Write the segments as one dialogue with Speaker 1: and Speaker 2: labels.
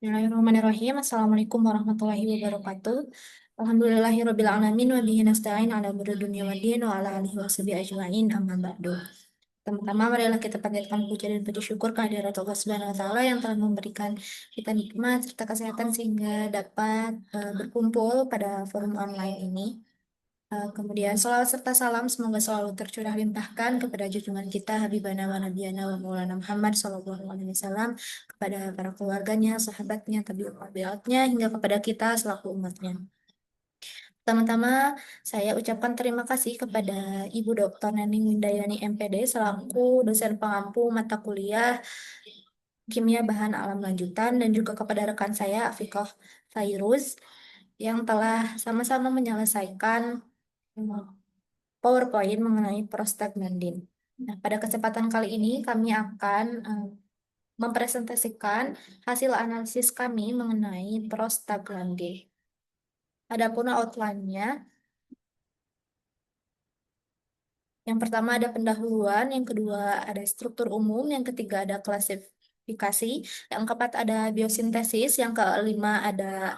Speaker 1: Bismillahirrahmanirrahim. Assalamualaikum warahmatullahi wabarakatuh. Alhamdulillahirabbil alamin wa bihi nasta'in ala umuri dunya waddin wa ala alihi washabihi ajmain amma ba'du. Pertama-tama marilah kita panjatkan puja dan puji syukur kehadirat Allah Subhanahu wa taala yang telah memberikan kita nikmat serta kesehatan sehingga dapat berkumpul pada forum online ini. Kemudian salawat serta salam semoga selalu tercurah limpahkan kepada junjungan kita Habibana wa Nabiyana wa Maulana Muhammad Sallallahu Alaihi Wasallam, kepada para keluarganya, sahabatnya, tabi'atnya hingga kepada kita selaku umatnya. Pertama-tama saya ucapkan terima kasih kepada Ibu Dr. Nening Windayani MPD selaku dosen pengampu mata kuliah Kimia Bahan Alam Lanjutan, dan juga kepada rekan saya Afiqah Fairuz yang telah sama-sama menyelesaikan PowerPoint mengenai prostaglandin. Nah, pada kesempatan kali ini kami akan mempresentasikan hasil analisis kami mengenai prostaglandin. Adapun outline-nya, yang pertama ada pendahuluan, yang kedua ada struktur umum, yang ketiga ada klasifikasi, yang keempat ada biosintesis, yang kelima ada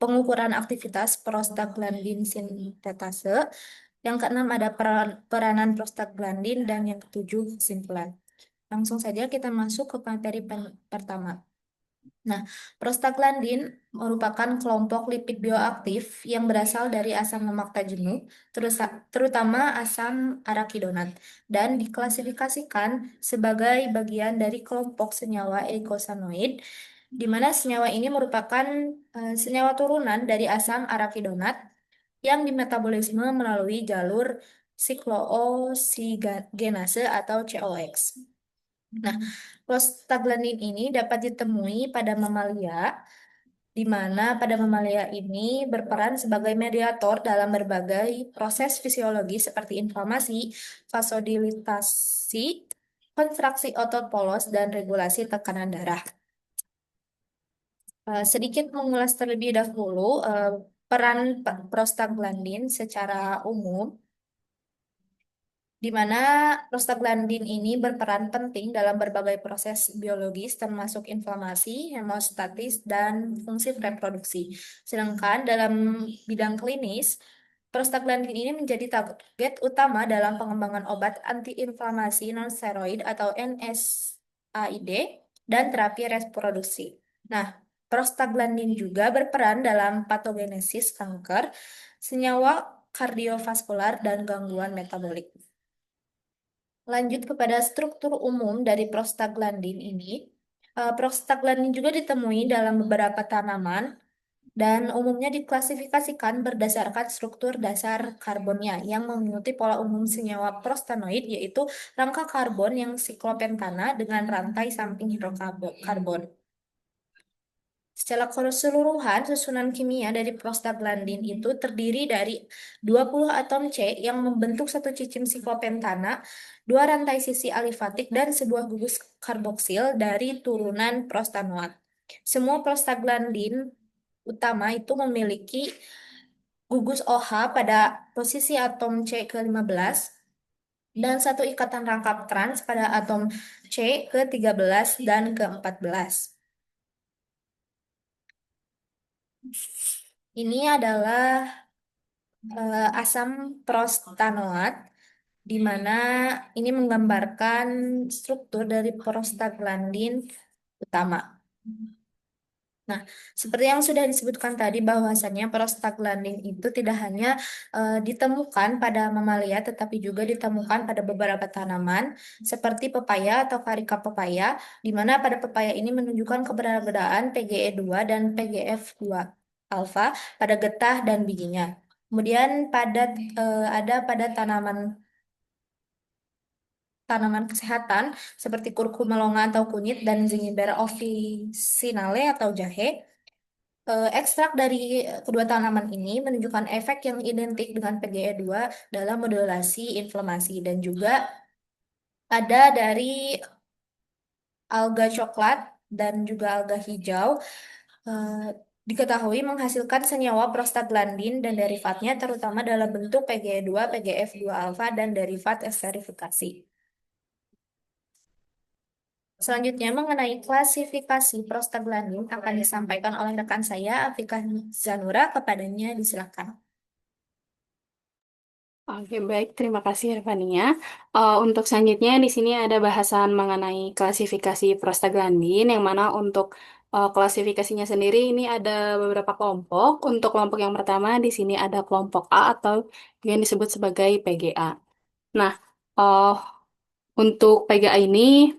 Speaker 1: pengukuran aktivitas prostaglandin sintetase, yang keenam ada peranan prostaglandin, dan yang ketujuh kesimpulan. Langsung saja kita masuk ke materi pertama. Nah, prostaglandin merupakan kelompok lipid bioaktif yang berasal dari asam lemak tak jenuh, terutama asam arakidonat, dan diklasifikasikan sebagai bagian dari kelompok senyawa eikosanoid, di mana senyawa ini merupakan senyawa turunan dari asam arakidonat yang dimetabolisme melalui jalur sikloosigenase atau COX. Nah, prostaglandin ini dapat ditemui pada mamalia, di mana pada mamalia ini berperan sebagai mediator dalam berbagai proses fisiologi seperti inflamasi, vasodilatasi, kontraksi otot polos, dan regulasi tekanan darah. Sedikit mengulas terlebih dahulu peran prostaglandin secara umum, di mana prostaglandin ini berperan penting dalam berbagai proses biologis termasuk inflamasi, hemostatis, dan fungsi reproduksi. Sedangkan dalam bidang klinis, prostaglandin ini menjadi target utama dalam pengembangan obat antiinflamasi nonsteroid atau NSAID dan terapi reproduksi. Nah, prostaglandin juga berperan dalam patogenesis kanker, senyawa kardiovaskular, dan gangguan metabolik. Lanjut kepada struktur umum dari prostaglandin ini. Prostaglandin juga ditemui dalam beberapa tanaman dan umumnya diklasifikasikan berdasarkan struktur dasar karbonnya yang mengikuti pola umum senyawa prostanoid, yaitu rangka karbon yang siklopentana dengan rantai samping hidrokarbon. Secara keseluruhan, susunan kimia dari prostaglandin itu terdiri dari 20 atom C yang membentuk satu cicim siklopentana, dua rantai sisi alifatik, dan sebuah gugus karboksil dari turunan prostanoat. Semua prostaglandin utama itu memiliki gugus OH pada posisi atom C ke-15 dan satu ikatan rangkap trans pada atom C ke-13 dan ke-14. Ini adalah asam prostanoat, di mana ini menggambarkan struktur dari prostaglandin utama. Nah, seperti yang sudah disebutkan tadi bahwasannya prostaglandin itu tidak hanya ditemukan pada mamalia, tetapi juga ditemukan pada beberapa tanaman seperti pepaya atau karika pepaya, di mana pada pepaya ini menunjukkan keberadaan PGE2 dan PGF2 alfa pada getah dan bijinya. Kemudian ada pada tanaman kesehatan seperti kurkuma longa atau kunyit dan Zingiber officinale atau jahe. Ekstrak dari kedua tanaman ini menunjukkan efek yang identik dengan PGE2 dalam modulasi inflamasi, dan juga ada dari alga coklat dan juga alga hijau eh, diketahui menghasilkan senyawa prostaglandin dan derivatnya terutama dalam bentuk PGE2, PGF2 alfa, dan derivat esterifikasi. Selanjutnya mengenai klasifikasi prostaglandin akan disampaikan oleh rekan saya Afika Zanura kepadanya disilakan.
Speaker 2: Oke, baik. Terima kasih, Revania. Untuk selanjutnya, di sini ada bahasan mengenai klasifikasi prostaglandin, yang mana untuk klasifikasinya sendiri ini ada beberapa kelompok. Untuk kelompok yang pertama, di sini ada kelompok A atau yang disebut sebagai PGA. Nah, uh, untuk PGA ini,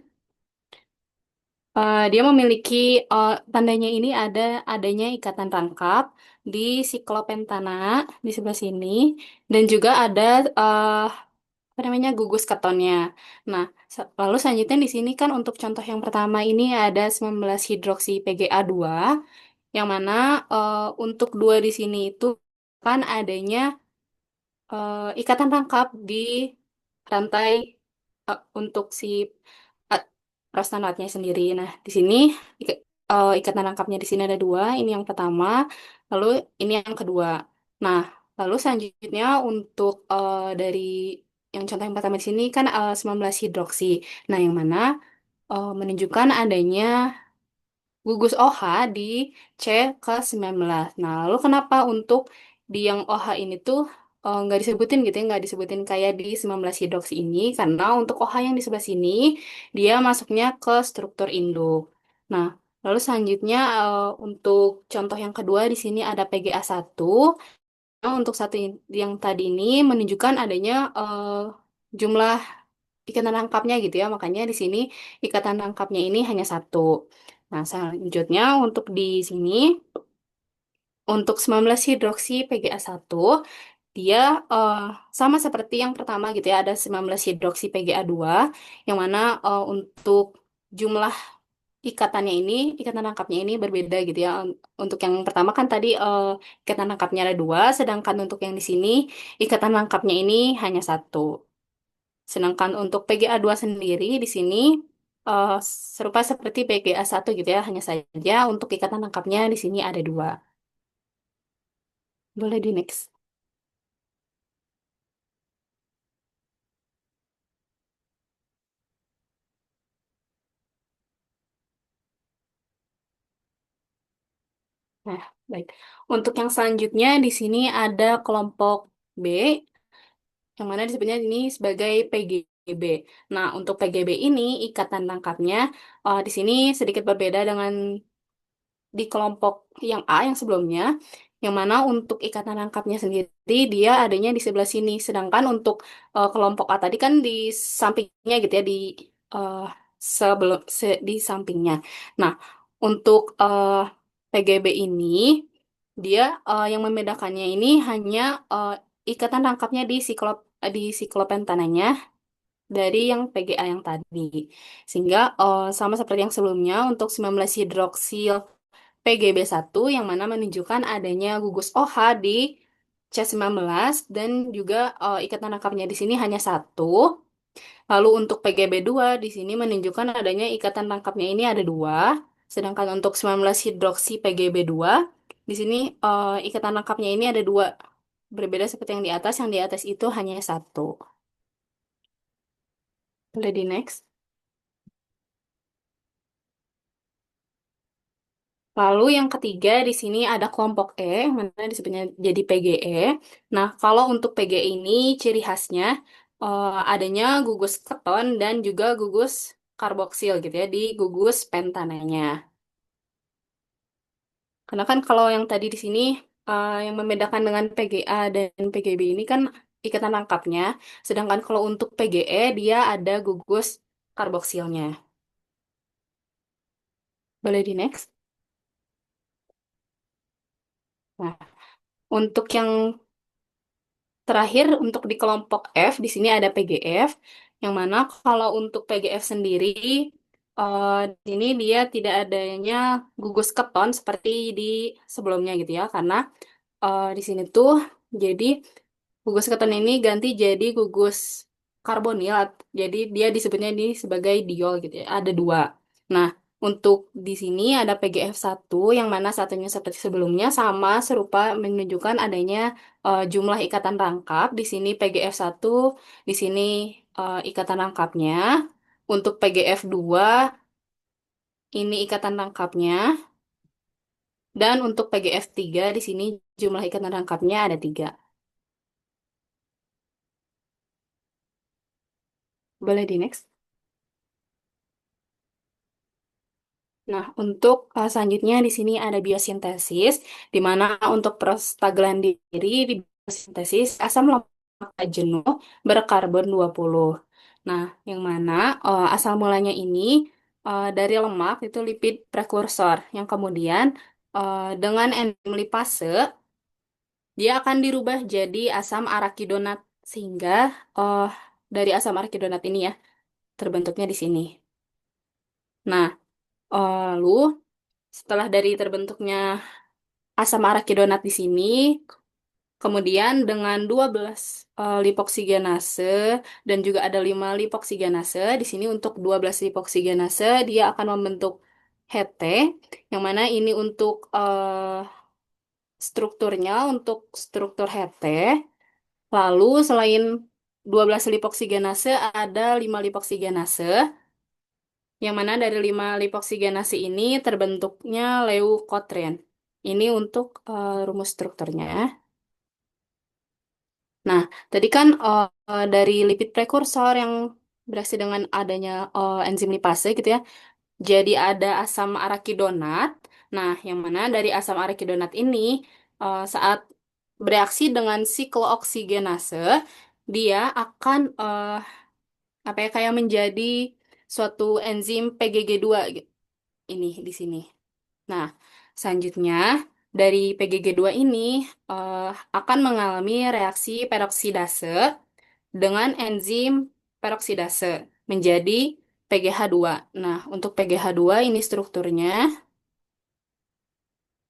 Speaker 2: dia memiliki tandanya ini adanya ikatan rangkap di siklopentana di sebelah sini, dan juga ada eh, apa namanya gugus ketonnya. Nah, lalu selanjutnya di sini kan untuk contoh yang pertama ini ada 19 hidroksi PGA2 yang mana untuk dua di sini itu kan adanya ikatan rangkap di rantai untuk si uh, prostanatnya sendiri. Nah, di sini ikatan rangkapnya di sini ada dua. Ini yang pertama, lalu ini yang kedua. Nah, lalu selanjutnya untuk dari yang contoh yang pertama di sini kan 19 hidroksi. Nah, yang mana menunjukkan adanya gugus OH di C ke 19. Nah, lalu kenapa untuk di yang OH ini tuh nggak disebutin gitu ya, nggak disebutin kayak di 19 hidroksi ini, karena untuk OH yang di sebelah sini, dia masuknya ke struktur induk. Nah, lalu selanjutnya untuk contoh yang kedua di sini ada PGA1. Nah, untuk yang tadi ini menunjukkan adanya jumlah ikatan rangkapnya gitu ya. Makanya di sini ikatan rangkapnya ini hanya satu. Nah, selanjutnya untuk di sini untuk 19 hidroksi PGA1 dia eh, sama seperti yang pertama gitu ya, ada 19 hidroksi PGA2 yang mana untuk jumlah ikatannya ini, ikatan rangkapnya ini berbeda gitu ya. Untuk yang pertama kan tadi ikatan rangkapnya ada dua, sedangkan untuk yang di sini ikatan rangkapnya ini hanya satu. Sedangkan untuk PGA2 sendiri di sini eh, serupa seperti PGA1 gitu ya, hanya saja untuk ikatan rangkapnya di sini ada dua. Boleh di next. Nah, baik. Untuk yang selanjutnya di sini ada kelompok B, yang mana disebutnya ini sebagai PGB. Nah, untuk PGB ini ikatan rangkapnya di sini sedikit berbeda dengan di kelompok yang A yang sebelumnya, yang mana untuk ikatan rangkapnya sendiri dia adanya di sebelah sini, sedangkan untuk kelompok A tadi kan di sampingnya gitu ya, di eh, di sampingnya. Nah, untuk PGB ini dia yang membedakannya ini hanya eh, ikatan rangkapnya di siklopentananya dari yang PGA yang tadi. Sehingga sama seperti yang sebelumnya untuk 19 hidroksil PGB1 yang mana menunjukkan adanya gugus OH di C19 dan juga ikatan rangkapnya di sini hanya satu. Lalu untuk PGB2 di sini menunjukkan adanya ikatan rangkapnya ini ada dua. Sedangkan untuk 19 hidroksi PGB2 di sini ikatan rangkapnya ini ada dua. Berbeda seperti yang di atas itu hanya satu. Boleh di next. Lalu yang ketiga di sini ada kelompok E, yang mana disebutnya jadi PGE. Nah, kalau untuk PGE ini ciri khasnya adanya gugus keton dan juga gugus karboksil gitu ya di gugus pentananya. Karena kan kalau yang tadi di sini yang membedakan dengan PGA dan PGB ini kan ikatan rangkapnya, sedangkan kalau untuk PGE dia ada gugus karboksilnya. Boleh di next. Nah, untuk yang terakhir, untuk di kelompok F, di sini ada PGF, yang mana kalau untuk PGF sendiri, di sini dia tidak adanya gugus keton seperti di sebelumnya gitu ya, karena di sini tuh jadi gugus keton ini ganti jadi gugus karbonil, jadi dia disebutnya ini sebagai diol gitu ya, ada dua. Nah, untuk di sini ada PGF1 yang mana satunya seperti sebelumnya sama serupa menunjukkan adanya jumlah ikatan rangkap. Di sini PGF1, di sini ikatan rangkapnya. Untuk PGF2 ini ikatan rangkapnya. Dan untuk PGF3 di sini jumlah ikatan rangkapnya ada 3. Boleh di next. Nah, untuk selanjutnya di sini ada biosintesis, di mana untuk prostaglandin diri di biosintesis asam lemak jenuh berkarbon 20. Nah, yang mana asal mulanya ini dari lemak itu lipid prekursor, yang kemudian dengan enzim lipase dia akan dirubah jadi asam arakidonat sehingga eh, dari asam arakidonat ini ya terbentuknya di sini. Nah, lalu setelah dari terbentuknya asam arakidonat di sini, kemudian dengan 12 lipoksigenase dan juga ada 5 lipoksigenase, di sini untuk 12 lipoksigenase dia akan membentuk HT, yang mana ini untuk strukturnya, untuk struktur HT. Lalu selain 12 lipoksigenase ada 5 lipoksigenase, yang mana dari 5 lipoksigenase ini terbentuknya leukotriene. Ini untuk rumus strukturnya. Nah, tadi kan dari lipid prekursor yang bereaksi dengan adanya enzim lipase gitu ya. Jadi ada asam arakidonat. Nah, yang mana dari asam arakidonat ini saat bereaksi dengan siklooksigenase, dia akan apa ya kayak menjadi suatu enzim PGG2 ini di sini. Nah, selanjutnya dari PGG2 ini eh, akan mengalami reaksi peroksidase dengan enzim peroksidase menjadi PGH2. Nah, untuk PGH2 ini strukturnya.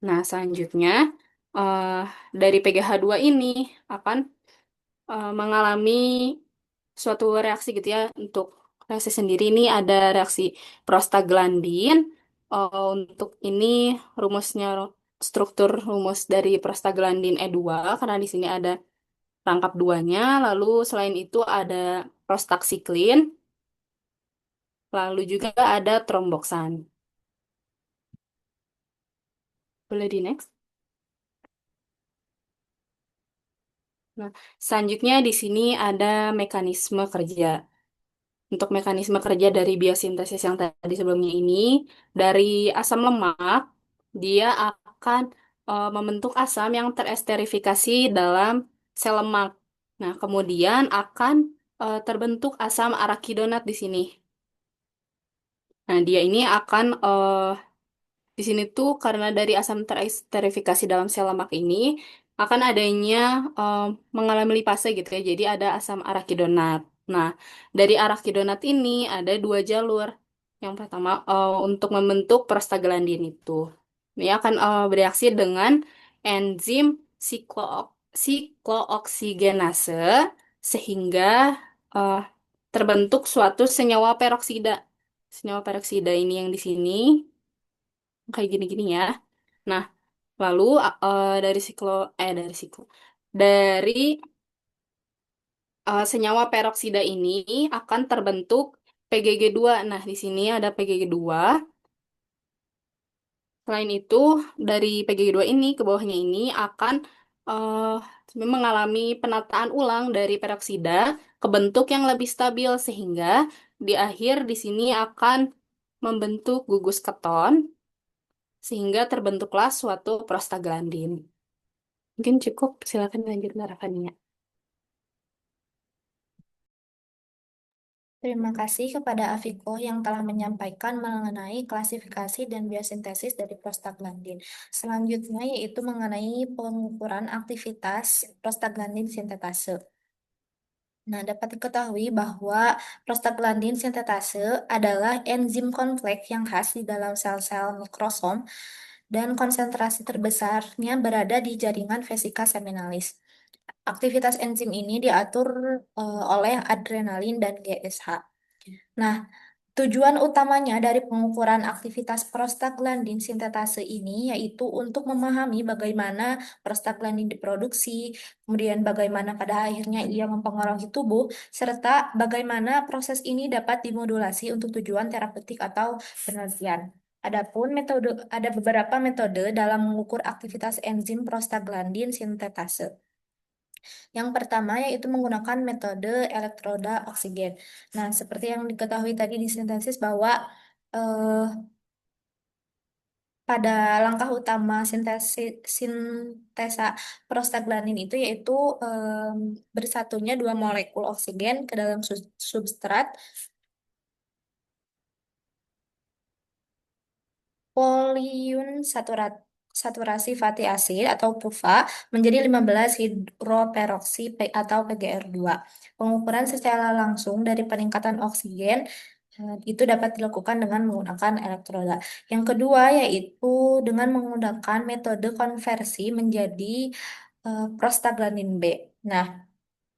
Speaker 2: Nah, selanjutnya eh, dari PGH2 ini akan mengalami suatu reaksi gitu ya. Untuk reaksi sendiri ini ada reaksi prostaglandin. Untuk ini rumusnya struktur rumus dari prostaglandin E2 karena di sini ada rangkap duanya. Lalu selain itu ada prostaksiklin, lalu juga ada tromboksan. Boleh di next. Nah, selanjutnya di sini ada mekanisme kerja. Untuk mekanisme kerja dari biosintesis yang tadi sebelumnya ini, dari asam lemak, dia akan membentuk asam yang teresterifikasi dalam sel lemak. Nah, kemudian akan terbentuk asam arakidonat di sini. Nah, dia ini akan di sini tuh karena dari asam teresterifikasi dalam sel lemak ini akan adanya eh, mengalami lipase gitu ya. Jadi ada asam arakidonat. Nah, dari arakidonat ini ada 2 jalur. Yang pertama untuk membentuk prostaglandin itu. Ini akan bereaksi dengan enzim siklooksigenase sehingga eh, terbentuk suatu senyawa peroksida. Senyawa peroksida ini yang di sini kayak gini-gini ya. Nah, lalu dari senyawa peroksida ini akan terbentuk PGG2. Nah, di sini ada PGG2. Selain itu, dari PGG2 ini ke bawahnya ini akan mengalami penataan ulang dari peroksida ke bentuk yang lebih stabil sehingga di akhir di sini akan membentuk gugus keton sehingga terbentuklah suatu prostaglandin. Mungkin cukup, silakan lanjut Narafania.
Speaker 1: Terima kasih kepada Afiko yang telah menyampaikan mengenai klasifikasi dan biosintesis dari prostaglandin. Selanjutnya yaitu mengenai pengukuran aktivitas prostaglandin sintetase. Nah, dapat diketahui bahwa prostaglandin sintetase adalah enzim kompleks yang khas di dalam sel-sel mikrosom dan konsentrasi terbesarnya berada di jaringan vesika seminalis. Aktivitas enzim ini diatur oleh adrenalin dan GSH. Nah, tujuan utamanya dari pengukuran aktivitas prostaglandin sintetase ini yaitu untuk memahami bagaimana prostaglandin diproduksi, kemudian bagaimana pada akhirnya ia mempengaruhi tubuh, serta bagaimana proses ini dapat dimodulasi untuk tujuan terapeutik atau penelitian. Ada beberapa metode dalam mengukur aktivitas enzim prostaglandin sintetase. Yang pertama yaitu menggunakan metode elektroda oksigen. Nah, seperti yang diketahui tadi di sintesis bahwa eh, pada langkah utama sintesa prostaglandin itu yaitu em, bersatunya dua molekul oksigen ke dalam substrat saturasi fatty acid atau PUFA menjadi 15 hidroperoksi atau PGR2. Pengukuran secara langsung dari peningkatan oksigen itu dapat dilakukan dengan menggunakan elektroda. Yang kedua yaitu dengan menggunakan metode konversi menjadi prostaglandin B. Nah,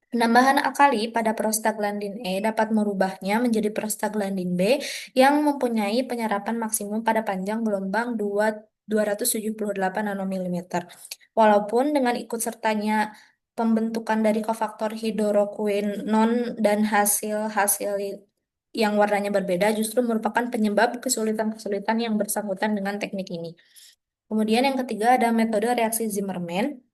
Speaker 1: penambahan alkali pada prostaglandin E dapat merubahnya menjadi prostaglandin B yang mempunyai penyerapan maksimum pada panjang gelombang 278 nanomilimeter. Walaupun dengan ikut sertanya pembentukan dari kofaktor hidroquinone dan hasil-hasil yang warnanya berbeda justru merupakan penyebab kesulitan-kesulitan yang bersangkutan dengan teknik ini. Kemudian yang ketiga ada metode reaksi Zimmermann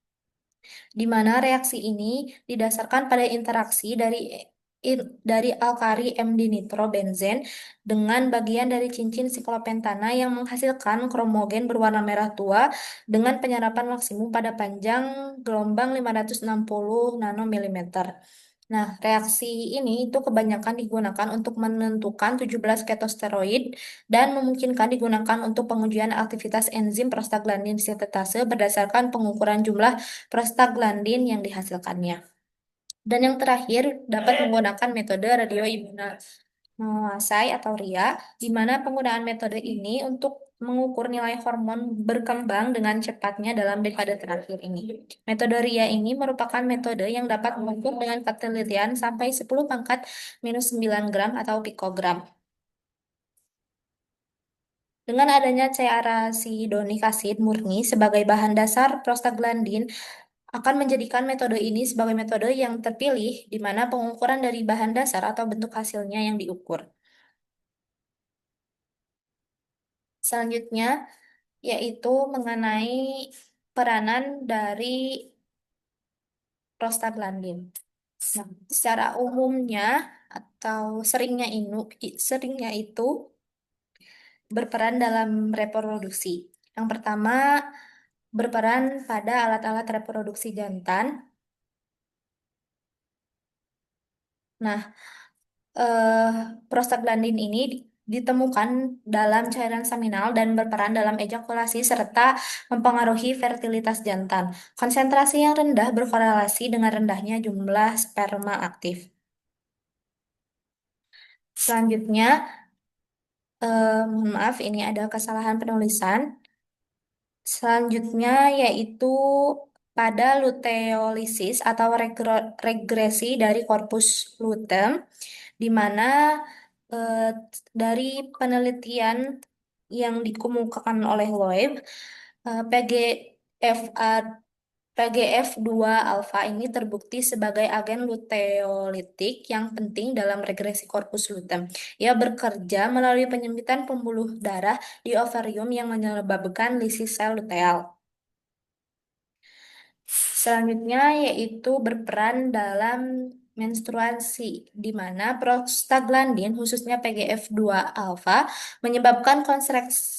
Speaker 1: di mana reaksi ini didasarkan pada interaksi dari alkali M dinitrobenzen dengan bagian dari cincin siklopentana yang menghasilkan kromogen berwarna merah tua dengan penyerapan maksimum pada panjang gelombang 560 nanomilimeter. Nah, reaksi ini itu kebanyakan digunakan untuk menentukan 17 ketosteroid dan memungkinkan digunakan untuk pengujian aktivitas enzim prostaglandin sintetase berdasarkan pengukuran jumlah prostaglandin yang dihasilkannya. Dan yang terakhir dapat menggunakan metode radioimmunoassay atau RIA, di mana penggunaan metode ini untuk mengukur nilai hormon berkembang dengan cepatnya dalam dekade terakhir ini. Metode RIA ini merupakan metode yang dapat mengukur dengan ketelitian sampai 10 pangkat minus 9 gram atau pikogram. Dengan adanya cairan asid murni sebagai bahan dasar prostaglandin akan menjadikan metode ini sebagai metode yang terpilih di mana pengukuran dari bahan dasar atau bentuk hasilnya yang diukur. Selanjutnya yaitu mengenai peranan dari prostaglandin. Nah, secara umumnya atau seringnya itu berperan dalam reproduksi. Yang pertama berperan pada alat-alat reproduksi jantan. Nah, eh, prostaglandin ini ditemukan dalam cairan seminal dan berperan dalam ejakulasi serta mempengaruhi fertilitas jantan. Konsentrasi yang rendah berkorelasi dengan rendahnya jumlah sperma aktif. Selanjutnya, mohon maaf, ini ada kesalahan penulisan. Selanjutnya yaitu pada luteolisis atau regresi dari korpus luteum, di mana eh, dari penelitian yang dikemukakan oleh Loeb, PGFA PGF2 alfa ini terbukti sebagai agen luteolitik yang penting dalam regresi korpus luteum. Ia bekerja melalui penyempitan pembuluh darah di ovarium yang menyebabkan lisis sel luteal. Selanjutnya yaitu berperan dalam menstruasi, di mana prostaglandin, khususnya PGF2 alfa, menyebabkan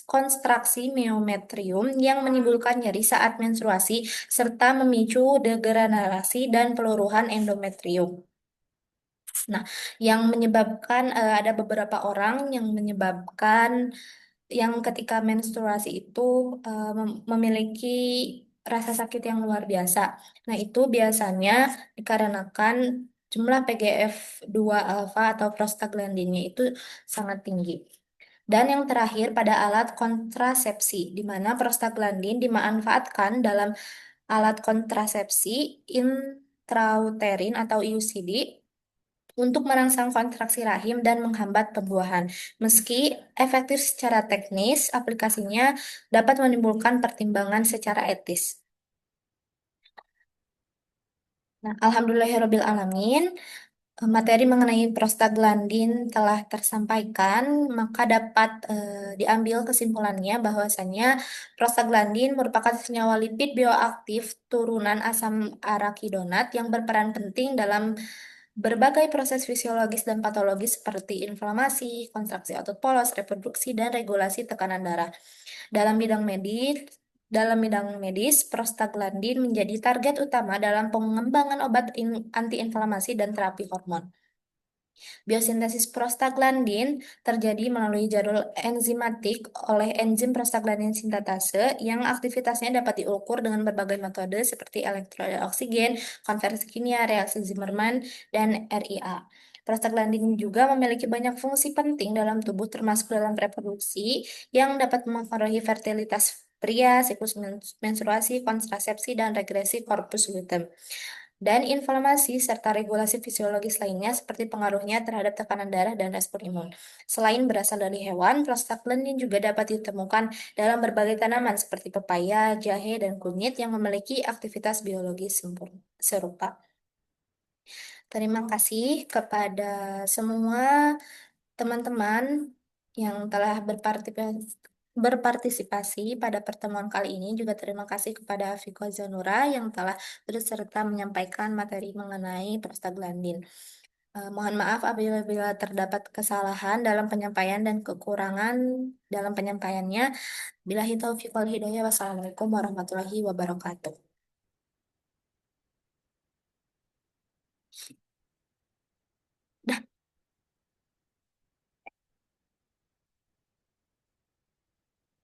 Speaker 1: konstraksi miometrium yang menimbulkan nyeri saat menstruasi, serta memicu degenerasi dan peluruhan endometrium. Nah, yang menyebabkan ada beberapa orang yang menyebabkan yang ketika menstruasi itu memiliki rasa sakit yang luar biasa. Nah, itu biasanya dikarenakan jumlah PGF2 alfa atau prostaglandinnya itu sangat tinggi. Dan yang terakhir pada alat kontrasepsi, di mana prostaglandin dimanfaatkan dalam alat kontrasepsi intrauterin atau IUCD untuk merangsang kontraksi rahim dan menghambat pembuahan. Meski efektif secara teknis, aplikasinya dapat menimbulkan pertimbangan secara etis. Nah, alhamdulillahirabbil alamin. Materi mengenai prostaglandin telah tersampaikan, maka dapat diambil kesimpulannya bahwasannya prostaglandin merupakan senyawa lipid bioaktif turunan asam arakidonat yang berperan penting dalam berbagai proses fisiologis dan patologis seperti inflamasi, kontraksi otot polos, reproduksi, dan regulasi tekanan darah. Dalam bidang medis, prostaglandin menjadi target utama dalam pengembangan obat antiinflamasi dan terapi hormon. Biosintesis prostaglandin terjadi melalui jalur enzimatik oleh enzim prostaglandin sintatase yang aktivitasnya dapat diukur dengan berbagai metode seperti elektrolyt oksigen, konversi kimia, reaksi Zimmermann, dan RIA. Prostaglandin juga memiliki banyak fungsi penting dalam tubuh termasuk dalam reproduksi yang dapat mempengaruhi fertilitas pria, siklus menstruasi, kontrasepsi, dan regresi korpus luteum dan inflamasi serta regulasi fisiologis lainnya seperti pengaruhnya terhadap tekanan darah dan respon imun. Selain berasal dari hewan, prostaglandin juga dapat ditemukan dalam berbagai tanaman seperti pepaya, jahe, dan kunyit yang memiliki aktivitas biologis serupa. Terima kasih kepada semua teman-teman yang telah berpartisipasi pada pertemuan kali ini. Juga terima kasih kepada Viko Zanura yang telah berserta menyampaikan materi mengenai prostaglandin. Mohon maaf apabila terdapat kesalahan dalam penyampaian dan kekurangan dalam penyampaiannya. Billahi taufiq wal hidayah. Wassalamualaikum warahmatullahi wabarakatuh.